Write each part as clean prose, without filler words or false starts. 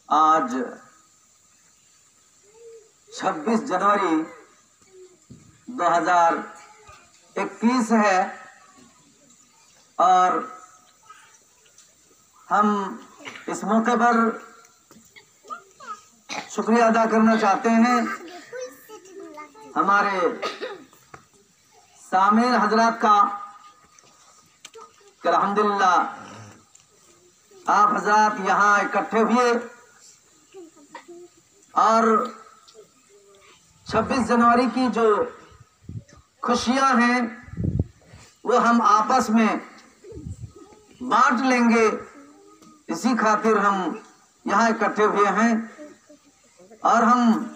आज 26 जनवरी 2021 है और हम इस मौके पर शुक्रिया अदा करना चाहते हैं हमारे सामीन हजरात का कि अल्हम्दुलिल्लाह आप हजरात यहाँ इकट्ठे हुए और 26 जनवरी की जो खुशियां हैं वो हम आपस में बांट लेंगे, इसी खातिर हम यहाँ इकट्ठे हुए हैं। और हम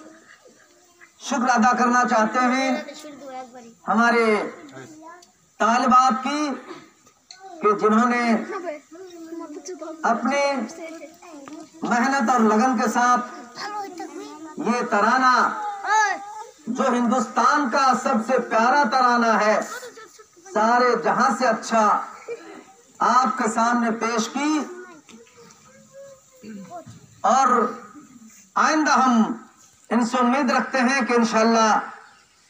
शुक्र अदा करना चाहते हैं हमारे तालिबात की कि जिन्होंने अपने मेहनत और लगन के साथ ये तराना जो हिंदुस्तान का सबसे प्यारा तराना है, सारे जहां से अच्छा आपके सामने पेश की। और आइंदा हम इनसे उम्मीद रखते हैं कि इंशाअल्लाह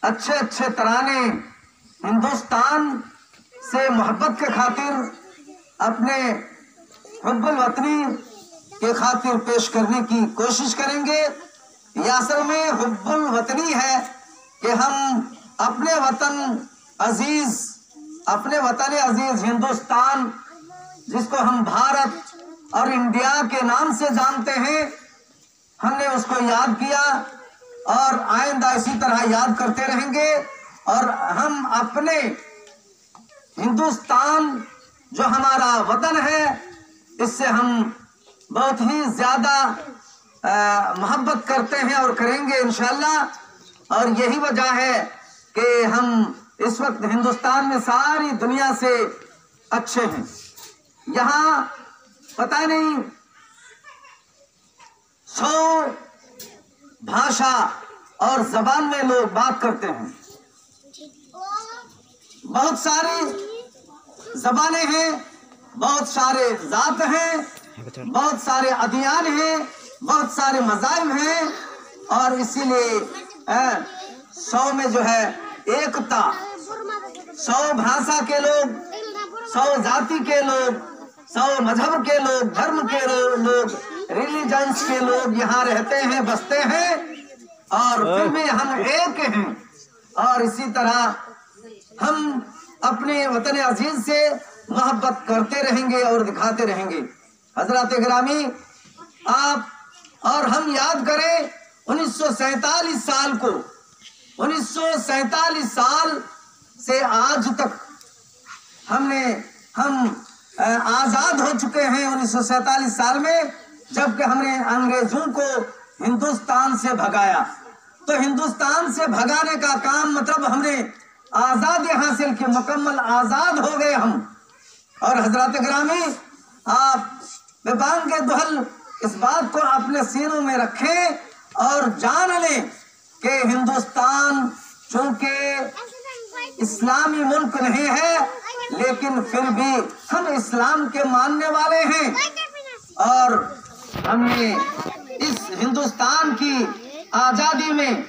अच्छे अच्छे तराने हिंदुस्तान से मोहब्बत के खातिर, अपने हुब्बुल वतनी के खातिर पेश करने की कोशिश करेंगे। ये असल में हुब्बुल वतनी है कि हम अपने वतन अजीज हिंदुस्तान, जिसको हम भारत और इंडिया के नाम से जानते हैं, हमने उसको याद किया और आइंदा इसी तरह याद करते रहेंगे। और हम अपने हिंदुस्तान जो हमारा वतन है, इससे हम बहुत ही ज्यादा मोहब्बत करते हैं और करेंगे इंशाअल्लाह। और यही वजह है कि हम इस वक्त हिंदुस्तान में सारी दुनिया से अच्छे हैं। यहाँ पता नहीं 100 भाषा और जबान में लोग बात करते हैं, बहुत सारी जबानें हैं, बहुत सारे जात हैं, बहुत सारे अदियान हैं, बहुत सारे मज़ाहिब हैं। और इसीलिए 100 में जो है एकता, 100 भाषा के लोग, 100 जाति के लोग, 100 मजहब के लोग, धर्म के लोग, रिलीजन्स के लोग यहाँ रहते हैं, बसते हैं और फिर भी हम एक हैं। और इसी तरह हम अपने वतन अजीज से मोहब्बत करते रहेंगे और दिखाते रहेंगे। हजरत गिरामी, आप और हम याद करें 1947 साल को, 1947 साल से आज तक हम आजाद हो चुके हैं। 1947 साल में जबकि हमने अंग्रेजों को हिंदुस्तान से भगाया, तो हिंदुस्तान से भगाने का काम मतलब हमने आजादी हासिल की, मुकम्मल आजाद हो गए हम। और हजरत गिरामी, आप बेबान के दुहल इस बात को अपने सीनों में रखें और जान लें कि हिंदुस्तान चूंकि इस्लामी मुल्क नहीं है, लेकिन फिर भी हम इस्लाम के मानने वाले हैं और हमने इस हिंदुस्तान की आजादी में,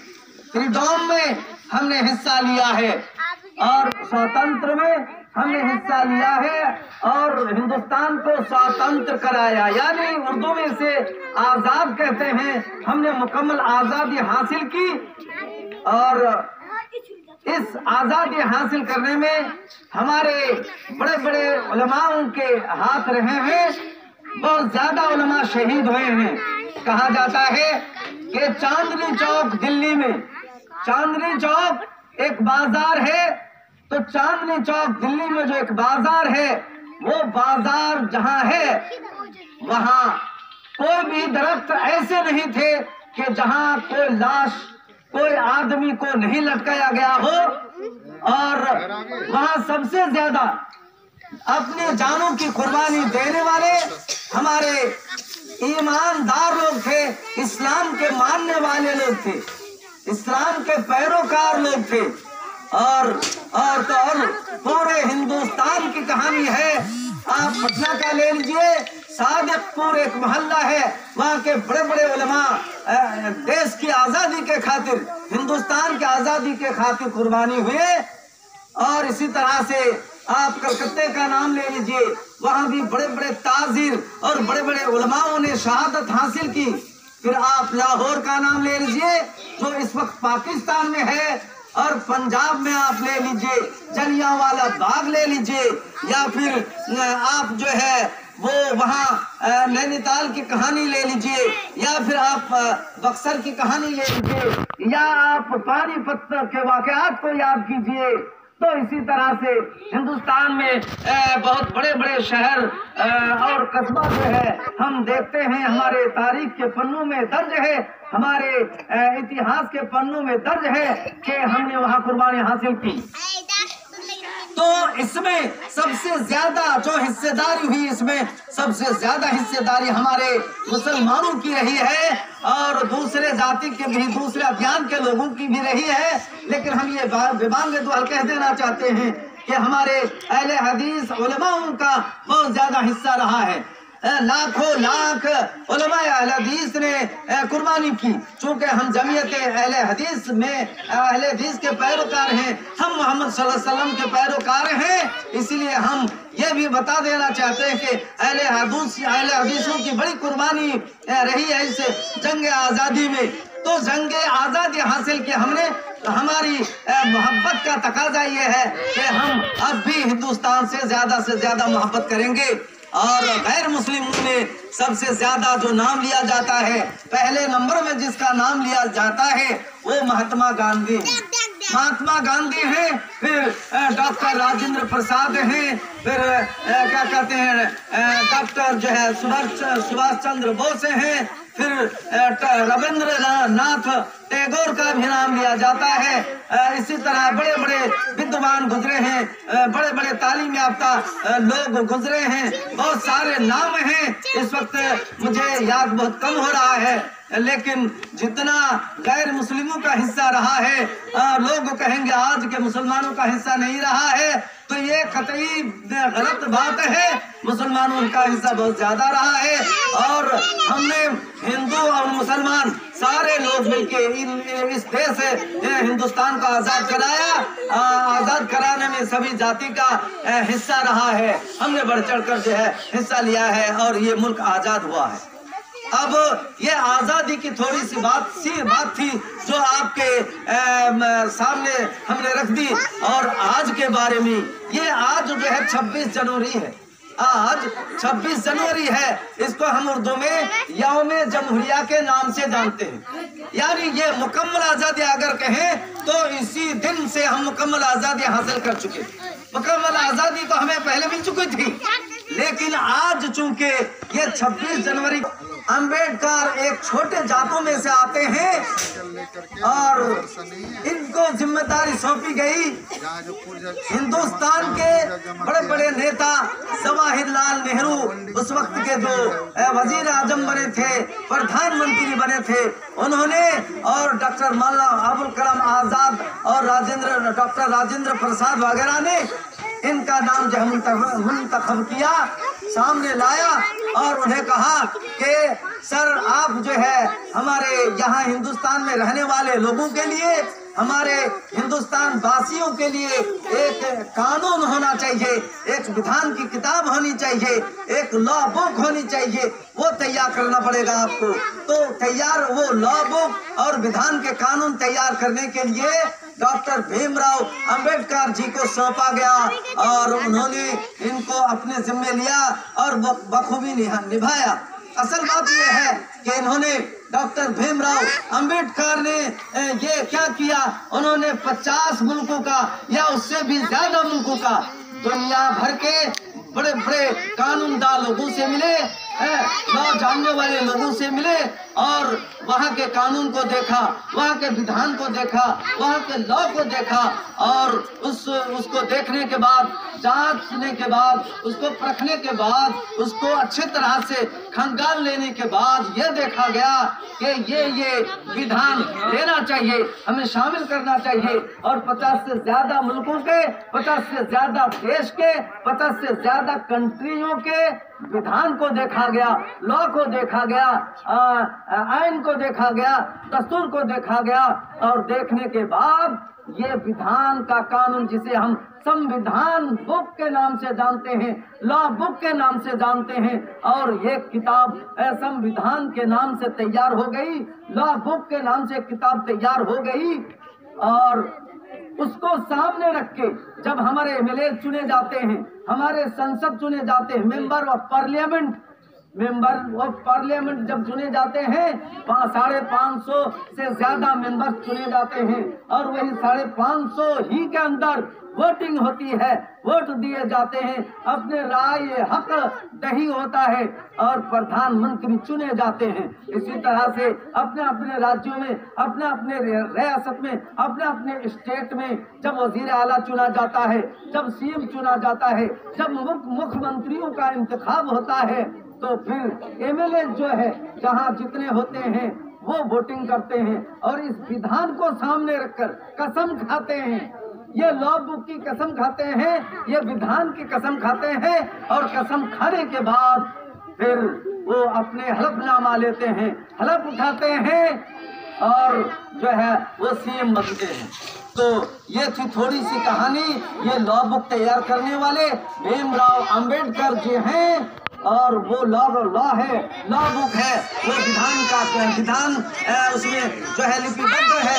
फ्रीडम में हमने हिस्सा लिया है और स्वतंत्र में हमने हिस्सा लिया है और हिंदुस्तान को स्वतंत्र कराया, यानी उर्दू में इसे आजाद कहते हैं। हमने मुकम्मल आजादी हासिल की और इस आजादी हासिल करने में हमारे बड़े बड़े उलमाओं के हाथ रहे हैं। बहुत ज्यादा उलमा शहीद हुए हैं। कहा जाता है कि चांदनी चौक दिल्ली में, चांदनी चौक एक बाजार है, तो चांदनी चौक दिल्ली में जो एक बाजार है, वो बाजार जहां है वहां कोई भी दरख्त ऐसे नहीं थे कि जहां कोई लाश, कोई आदमी को नहीं लटकाया गया हो। और वहां सबसे ज्यादा अपनी जानों की कुर्बानी देने वाले हमारे ईमानदार लोग थे, इस्लाम के मानने वाले लोग थे, इस्लाम के पैरोकार लोग थे। और पूरे हिंदुस्तान की कहानी है। आप पटना का ले लीजिए, सादिकपुर एक मोहल्ला है, वहाँ के बड़े बड़े उलमा देश की आजादी के खातिर, हिंदुस्तान की आजादी के खातिर कुर्बानी हुए। और इसी तरह से आप कलकत्ते का नाम ले लीजिए, वहाँ भी बड़े बड़े ताजिर और बड़े बड़े उलमाओं ने शहादत हासिल की। फिर आप लाहौर का नाम ले लीजिए जो इस वक्त पाकिस्तान में है, और पंजाब में आप ले लीजिए जलियांवाला बाग ले लीजिए, या फिर आप जो है वो वहाँ नैनीताल की कहानी ले लीजिए, या फिर आप बक्सर की कहानी ले लीजिए, या आप पानीपत के वाकयात को याद कीजिए। तो इसी तरह से हिंदुस्तान में बहुत बड़े बड़े शहर और कस्बा जो है हम देखते हैं, हमारे तारीख के पन्नों में दर्ज है, हमारे इतिहास के पन्नों में दर्ज है कि हमने वहाँ कुर्बानी हासिल की। तो इसमें सबसे ज्यादा जो हिस्सेदारी हुई, इसमें सबसे ज्यादा हिस्सेदारी हमारे मुसलमानों की रही है, और दूसरे जाति के भी, दूसरे अभियान के लोगों की भी रही है। लेकिन हम ये विभाग द्वारा कह देना चाहते हैं कि हमारे अहले हदीस उलमाओं का बहुत ज्यादा हिस्सा रहा है। लाखों लाख उलमा अहले हदीस ने कुर्बानी की। चूंकि हम जमीयत अहले हदीस में अहले हदीस के पैरोकार हैं, हम मोहम्मद सल्लल्लाहु अलैहि वसल्लम के पैरोकार हैं, इसलिए हम ये भी बता देना चाहते हैं कि अहले हदीसों की बड़ी कुर्बानी रही है इस जंग आज़ादी में। तो जंग आज़ादी हासिल की हमने, हमारी मोहब्बत का तकाजा ये है कि हम अब भी हिंदुस्तान से ज्यादा मोहब्बत करेंगे। और गैर मुस्लिमों में सबसे ज्यादा जो नाम लिया जाता है, पहले नंबर में जिसका नाम लिया जाता है वो महात्मा गांधी हैं, फिर डॉक्टर राजेंद्र प्रसाद हैं, फिर क्या कहते हैं डॉक्टर जो है सुभाष चंद्र बोस हैं, फिर रविंद्रनाथ टैगोर का भी नाम लिया जाता है। इसी तरह बड़े बड़े विद्वान गुजरे हैं, बड़े बड़े तालीम याफ्ता लोग गुजरे हैं, बहुत सारे नाम हैं। इस वक्त मुझे याद बहुत कम हो रहा है, लेकिन जितना गैर मुस्लिमों का हिस्सा रहा है, लोग कहेंगे आज के मुसलमानों का हिस्सा नहीं रहा है, तो ये कतई गलत बात है। मुसलमानों का हिस्सा बहुत ज्यादा रहा है, और हमने हिंदू और मुसलमान सारे लोग मिलकर इस देश हिंदुस्तान को आजाद कराया। आजाद कराने में सभी जाति का हिस्सा रहा है, हमने बढ़ चढ़ कर जो है हिस्सा लिया है, और ये मुल्क आजाद हुआ है। अब ये आजादी की थोड़ी सी बात थी जो आपके सामने हमने रख दी। और आज के बारे में, ये आज जो है 26 जनवरी है, आज 26 जनवरी है, इसको हम उर्दू में यौम जमहूरिया के नाम से जानते हैं। यानी ये मुकम्मल आजादी अगर कहें तो इसी दिन से हम मुकम्मल आजादी हासिल कर चुके। मुकम्मल आजादी तो हमें पहले मिल चुकी थी, लेकिन आज चूंकि ये 26 जनवरी, अंबेडकर एक छोटे जातों में से आते हैं और इनको जिम्मेदारी सौंपी गई। हिंदुस्तान के बड़े बड़े नेता जवाहरलाल नेहरू उस वक्त के जो वजीर आजम बने थे, प्रधानमंत्री बने थे, उन्होंने, और डॉक्टर मौलाना अबुल कलाम आजाद और डॉक्टर राजेंद्र प्रसाद वगैरह ने इनका नाम जो मुंतखब किया, सामने लाया, और उन्हें कहा कि सर आप जो है हमारे यहाँ हिंदुस्तान में रहने वाले लोगों के लिए, हमारे हिंदुस्तान वासियों के लिए एक कानून होना चाहिए, एक विधान की किताब होनी चाहिए, एक लॉ बुक होनी चाहिए, वो तैयार करना पड़ेगा आपको। तो तैयार वो लॉ बुक और विधान के कानून तैयार करने के लिए डॉक्टर भीमराव अंबेडकर जी को सौंपा गया, और उन्होंने इनको अपने जिम्मे लिया और बखूबी निभाया। असल बात यह है कि इन्होंने, डॉक्टर भीमराव अंबेडकर ने ये क्या किया, उन्होंने 50 मुल्कों का या उससे भी ज्यादा मुल्कों का, दुनिया भर के बड़े बड़े कानूनदान लोगों से मिले, लॉ जानने वाले लोगों से मिले, और वहाँ के कानून को देखा, वहाँ के विधान को देखा, वहाँ के लॉ को देखा, और उसको देखने के बाद, जांचने के बाद, उसको परखने के बाद, उसको अच्छे तरह से खंगाल लेने के बाद ये देखा गया कि ये विधान लेना चाहिए, हमें शामिल करना चाहिए, और 50 से ज्यादा मुल्कों के, 50 से ज्यादा देश के, 50 से ज्यादा कंट्रियों के विधान को देखा गया, लॉ को देखा गया, आइन को देखा गया, दस्तूर को देखा गया, और देखने के बाद ये विधान का कानून जिसे हम संविधान बुक के नाम से जानते हैं, लॉ बुक के नाम से जानते हैं, और ये किताब संविधान के नाम से तैयार हो गई, लॉ बुक के नाम से किताब तैयार हो गई। और उसको सामने रख के जब हमारे एमएलए चुने जाते हैं, हमारे संसद चुने जाते हैं, मेंबर ऑफ पार्लियामेंट जब चुने जाते हैं, 550 से ज्यादा मेंबर चुने जाते हैं, और वही 550 ही के अंदर वोटिंग होती है, वोट दिए जाते हैं, अपने राय हक दही होता है, और प्रधानमंत्री चुने जाते हैं। इसी तरह से अपने अपने राज्यों में, अपने अपने रियासत में, अपने अपने स्टेट में जब वजीर आला चुना जाता है, जब सीएम चुना जाता है, जब मुख्यमंत्रियों का इंतखाब होता है, तो फिर एमएलए जो है जहाँ जितने होते हैं वो वोटिंग करते हैं, और इस विधान को सामने रखकर कसम खाते हैं। ये लॉ बुक की कसम खाते हैं, ये विधान की कसम खाते हैं, और कसम खाने के बाद फिर वो अपने हलफनामा लेते हैं, हलफ उठाते हैं, और जो है वो सीएम बनते हैं। तो ये थी थोड़ी सी कहानी। ये लॉ बुक तैयार करने वाले भीमराव अंबेडकर जी हैं, और वो लॉ है, लॉ बुक है, वो विधान उसमें जो है लिपिबद्ध है,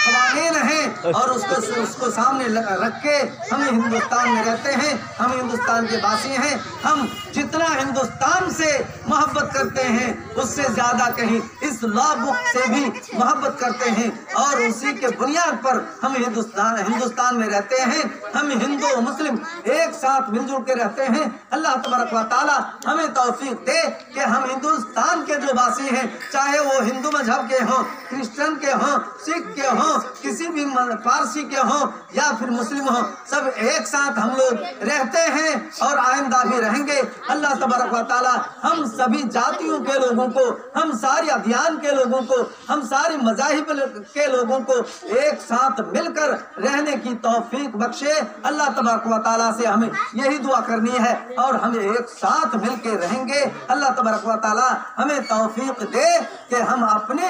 कानून है, और उसको सामने रख के हम हिंदुस्तान में रहते हैं, हम हिंदुस्तान के वासी हैं। हम जितना हिंदुस्तान से मोहब्बत करते हैं उससे ज्यादा कहीं इस लॉ बुक से भी मोहब्बत करते हैं, और उसी के बुनियाद पर हम हिंदुस्तान में रहते हैं। हम हिंदू मुस्लिम एक साथ मिलजुल के रहते हैं। अल्लाह तबारक व तआला हमें तौफीक दे कि हम हिंदुस्तान के जो वासी हैं, चाहे वो हिंदू मजहब के हों, क्रिश्चियन के हों, सिख के हों, किसी भी पारसी के हों या फिर मुस्लिम हों, सब एक साथ हम लोग रहते हैं और आइंदा भी रहेंगे। अल्लाह तबारक व तआला हम सभी जातियों के लोगों को, हम सारे अध्ययन के लोगों को, हम सारे मज़ाहिब के लोगों को एक साथ मिलकर रहने की तौफीक बख्शे। अल्लाह तबारक व तआला से हमें यही दुआ करनी है, और हम एक साथ मिलके रहेंगे। अल्लाह तबारक व तआला हमें तौफीक दे कि हम अपने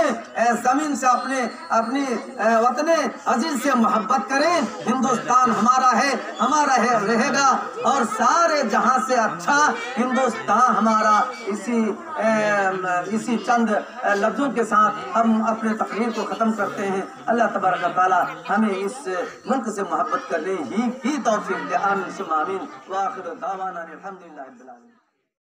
ज़मीन से, अपनी वतन अजीज से मोहब्बत करें। हिंदुस्तान हमारा है, हमारा है, रहेगा, और सारे जहां से अच्छा हिंदुस्तान हमारा। इसी चंद लफ्जों के साथ हम अपने तकरीर को ख़त्म करते हैं। अल्लाह तबारक व तआला हमें इस मुल्क से मोहब्बत करने ही तौफीक दे। आमीन सुम्मा आमीन। व आखिर दावाना अल्हम्दुलिल्लाहि रब्बिल आलमीन।